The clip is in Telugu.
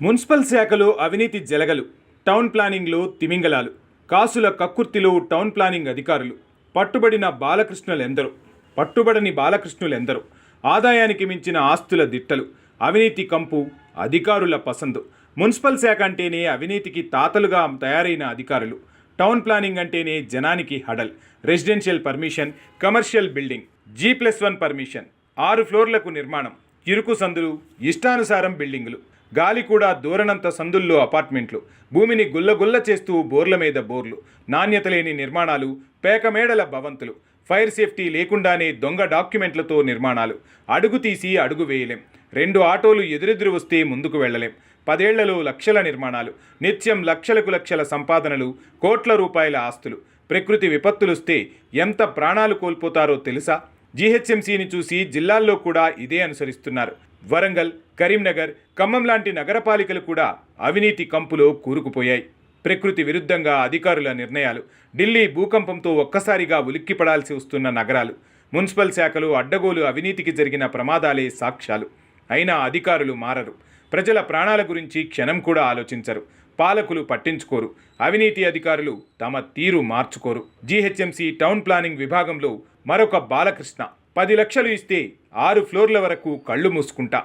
మున్సిపల్ శాఖలో అవినీతి జలగలు, టౌన్ ప్లానింగ్లో తిమింగలాలు, కాసుల కక్కుర్తిలో టౌన్ ప్లానింగ్ అధికారులు, పట్టుబడని బాలకృష్ణులెందరో, ఆదాయానికి మించిన ఆస్తుల దిట్టలు, అవినీతి కంపు, అధికారుల పసందు. మున్సిపల్ శాఖ అంటేనే అవినీతికి తాతలుగా తయారైన అధికారులు, టౌన్ ప్లానింగ్ అంటేనే జనానికి హడల్. Residential permission, commercial building, G+1 permission, 6 ఫ్లోర్లకు నిర్మాణం, ఇరుకు సందులు, ఇష్టానుసారం బిల్డింగులు, గాలి కూడా దూరనంత సందుల్లో అపార్ట్మెంట్లు, భూమిని గుల్లగుల్ల చేస్తూ బోర్ల మీద బోర్లు, నాణ్యత లేని నిర్మాణాలు, పేకమేడల భవంతులు, ఫైర్ సేఫ్టీ లేకుండానే దొంగ డాక్యుమెంట్లతో నిర్మాణాలు, అడుగు తీసి అడుగు వేయలేం, 2 ఆటోలు ఎదురెదురు వస్తే ముందుకు వెళ్ళలేం, 10 ఏళ్లలో లక్షల నిర్మాణాలు, నిత్యం లక్షల సంపాదనలు, కోట్ల రూపాయల ఆస్తులు. ప్రకృతి విపత్తులొస్తే ఎంత ప్రాణాలు కోల్పోతారో తెలుసా? జీహెచ్ఎంసీని చూసి జిల్లాల్లో కూడా ఇదే అనుసరిస్తున్నారు. వరంగల్, కరీంనగర్, ఖమ్మం లాంటి నగరపాలికలు కూడా అవినీతి కంపులో కూరుకుపోయాయి. ప్రకృతి విరుద్ధంగా అధికారుల నిర్ణయాలు, ఢిల్లీ భూకంపంతో ఒక్కసారిగా ఉలిక్కిపడాల్సి వస్తున్న నగరాలు, మున్సిపల్ శాఖలో అడ్డగోలు అవినీతికి జరిగిన ప్రమాదాలే సాక్ష్యాలు. అయినా అధికారులు మారరు. ప్రజల ప్రాణాల గురించి క్షణం కూడా ఆలోచించరు. పాలకులు పట్టించుకోరు. అవినీతి అధికారులు తమ తీరు మార్చుకోరు. జీహెచ్ఎంసీ టౌన్ ప్లానింగ్ విభాగంలో మరొక బాలకృష్ణ 10 లక్షలు ఇస్తే 6 ఫ్లోర్ల వరకు కళ్ళు మూసుకుంటా.